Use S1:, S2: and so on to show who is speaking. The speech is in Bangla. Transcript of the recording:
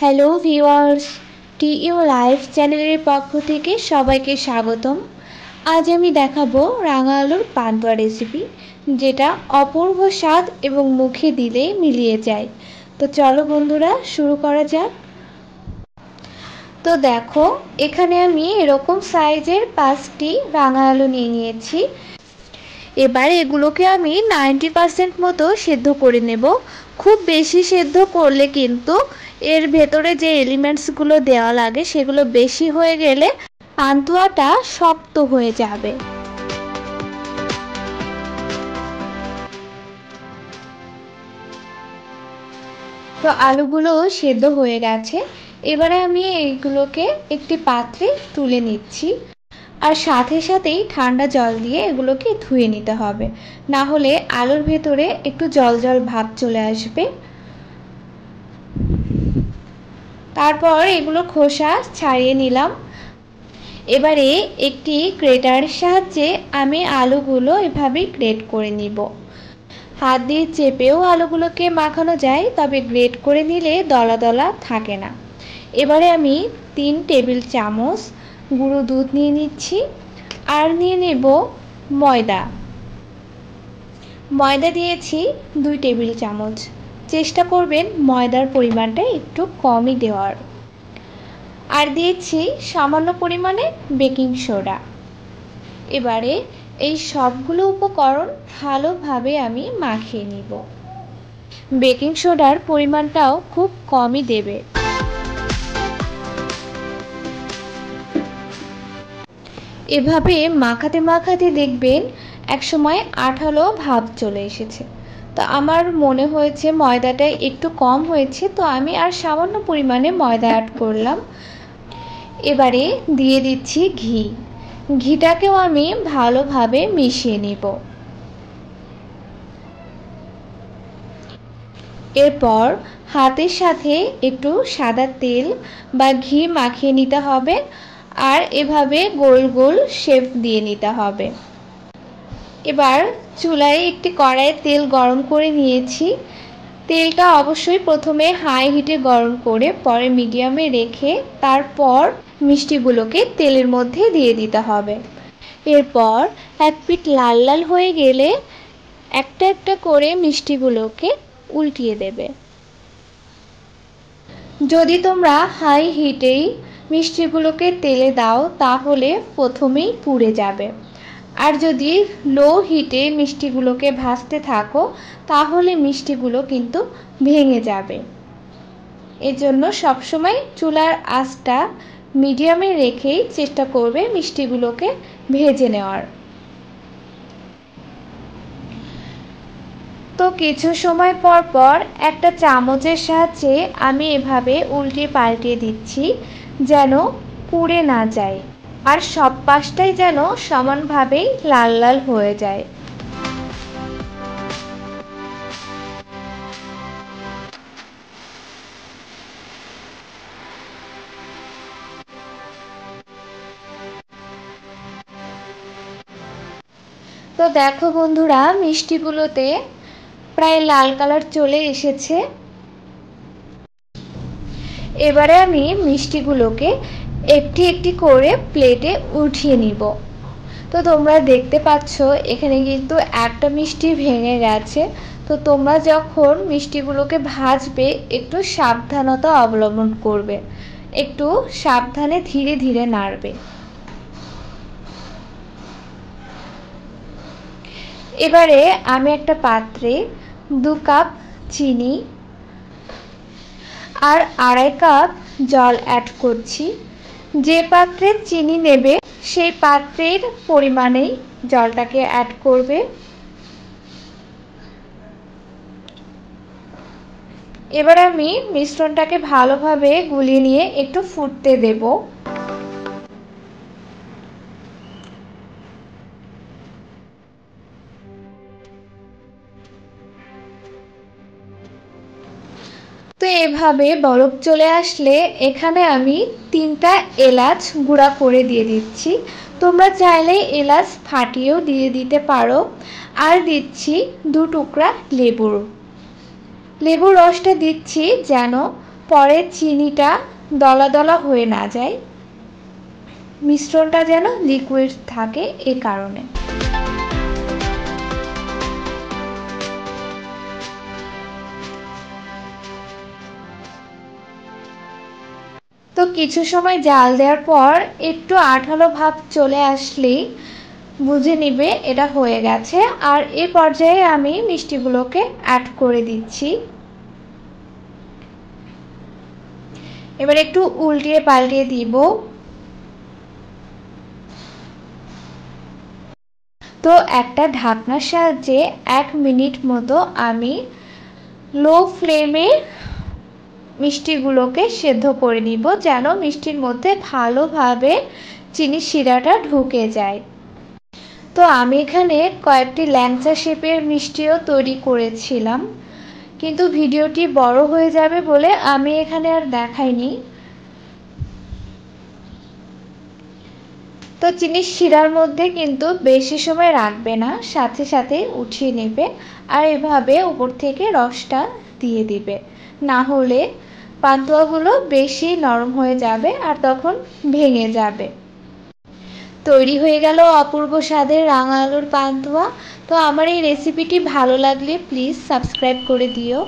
S1: হ্যালো ভিউয়ার্স, টিইউ লাইভ চ্যানেলের পক্ষ থেকে সবাইকে স্বাগতম। আজ আমি দেখাবো রাঙা আলুর পান্তুয়া রেসিপি, যেটা অপূর্ব স্বাদ এবং মুখে দিলে মিলিয়ে যায়। তো চলো বন্ধুরা, শুরু করা যাক। তো দেখো, এখানে আমি এরকম সাইজের 5টি রাঙা আলু নিয়ে নিয়েছি। এবার এগুলোকে আমি 90% মতো সেদ্ধ করে নেব। খুব বেশি সেদ্ধ করলে কিন্তু এর ভেতরে যে এলিমেন্টসগুলো দেওয়া লাগে সেগুলো বেশি হয়ে গেলে পান্তুয়াটা শক্ত হয়ে যাবে। তো আলুগুলো সেদ্ধ হয়ে গেছে। এবারে আমি এইগুলোকে একটি পাত্রে তুলে নিচ্ছি, আর সাথে সাথেই ঠান্ডা জল দিয়ে এগুলোকে ধুয়ে নিতে হবে, না হলে আলুর ভেতরে একটু জল জল ভাব চলে আসবে। তারপর এগুলো খোসা ছাড়িয়ে নিলাম। এবারে একটি গ্রেটারের সাহায্যে আমি আলুগুলো এভাবে গ্রেট করে নিব। হাত দিয়ে চেপেও আলুগুলোকে মাখানো যায়, তবে গ্রেট করে নিলে দলা দলা থাকে না। এবারে আমি 3 টেবিল চামচ গুঁড়ো দুধ নিয়ে নিচ্ছি, আর নিয়ে নেব ময়দা। ময়দা দিয়েছি 2 টেবিল চামচ। চেষ্টা করবেন ময়দার পরিমাণটা একটু কমই দেওয়ার। আর দিয়েছি সামান্য পরিমাণে বেকিং সোডা। এবারে এই সবগুলো উপকরণ ভালোভাবে আমি মাখিয়ে নিব। বেকিং সোডার পরিমাণটাও খুব কমই দেবে। এভাবে মাখাতে মাখাতে দেখবেন একসময় আঠালো ভাব চলে এসেছে। তো আমার মনে হয়েছে ময়দাটা একটু কম হয়েছে, তো আমি আর সামান্য পরিমাণে ময়দা অ্যাড করলাম। এবারে দিয়ে দিচ্ছি ঘি। ঘিটাকেও আমি ভালোভাবে মিশিয়ে নিব। এরপর হাতের সাথে একটু সাদা তেল বা ঘি মাখিয়ে নিতে হবে, আর এভাবে গোল গোল শেপ দিয়ে নিতে হবে। এবার চুলায় একটি কড়াইয়ে তেল গরম করে নিয়েছি। তেলটা অবশ্যই প্রথমে হাই হিটে গরম করে পরে মিডিয়ামে রেখে তারপর মিষ্টিগুলোকে তেলের মধ্যে দিয়ে দিতে হবে। এরপর এক পিঠ লাল লাল হয়ে গেলে একটা একটা করে মিষ্টিগুলোকে উল্টিয়ে দেবে। যদি তোমরা হাই হিটেই মিষ্টিগুলোকে তেলে দাও তাহলে প্রথমেই পুড়ে যাবে, আর যদি লো হিটে মিষ্টিগুলোকে ভাজতে থাকো তাহলে মিষ্টিগুলো কিন্তু ভেঙে যাবে। এজন্য সবসময় চুলার আঁচটা মিডিয়ামে রেখেই চেষ্টা করবে মিষ্টিগুলোকে ভেজে নেওয়ার। তো কিছু সময় পর পর একটা চামচের সাহায্যে আমি এভাবে উল্টে পাল্টে দিচ্ছি, যেন পুড়ে না যায়, আর সব পাশটাই যেন সমানভাবেই লাল লাল হয়ে যায়। তো দেখো বন্ধুরা, মিষ্টিগুলোতে প্রায় লাল কালার চলে এসেছে। এবারে আমি মিষ্টিগুলোকে একটি একটি করে প্লেটে উঠিয়ে নিব। তো তোমরা দেখতে পাচ্ছ এখানে কিন্তু একটা মিষ্টি ভেঙে গেছে। তো তোমরা যখন মিষ্টিগুলোকে ভাজবে একটু সাবধানতা অবলম্বন করবে, একটু সাবধানে ধীরে ধীরে নাড়বে। এবারে আমি একটা পাত্রে 2 কাপ চিনি আর 2.5 কাপ জল অ্যাড করছি। যে পাত্রে চিনি নেবে সেই পাত্রের পরিমাণেই জলটাকে অ্যাড করবে। এবার আমি মিশ্রণটাকে ভালোভাবে গুলিয়ে নিয়ে একটু ফুটতে দেব। তো এভাবে বরফ চলে আসলে এখানে আমি 3টা এলাচ গুঁড়া করে দিয়ে দিচ্ছি। তোমরা চাইলে এলাচ ফাটিয়েও দিয়ে দিতে পারো। আর দিচ্ছি 2 টুকরা লেবুর রসটা দিচ্ছি যেন পরে চিনিটা দলা দলা হয়ে না যায়, মিশ্রণটা যেন লিকুইড থাকে এ কারণে। তো কিছু সময় জাল দেওয়ার পর একটু আঠালো ভাব চলে আসলেই বুঝে নিবে এটা হয়ে গেছে। আর এই পর্যায়ে আমি মিষ্টিগুলোকে অ্যাড করে দিচ্ছি। এবার একটু উল্টিয়ে পাল্টিয়ে দিব। তো একটা ঢাকনার সাহায্যে 1 মিনিট মতো আমি লো ফ্লেমে মিষ্টিগুলোকে সেদ্ধ করে নিব, যেন মিষ্টির মধ্যে ভালোভাবে চিনির শিরাটা ঢুকে যায়। তো আমি এখানে কয়েকটি ল্যাংচা শেপের মিষ্টিও তৈরি করেছিলাম, কিন্তু ভিডিওটি বড় হয়ে যাবে বলে আমি এখানে আর দেখাইনি। তো চিনির শিরার মধ্যে কিন্তু বেশি সময় রাখবে না, সাথে সাথে উঠিয়ে নেবে আর এভাবে উপর থেকে রসটা দিয়ে দিবে, না হলে পান্তুয়াগুলো বেশি নরম হয়ে যাবে আর তখন ভেঙে যাবে। তৈরি হয়ে গেল অপূর্ব স্বাদের রাঙা আলুর পান্তুয়া। তো আমার এই রেসিপিটি ভালো লাগলে প্লিজ সাবস্ক্রাইব করে দিও।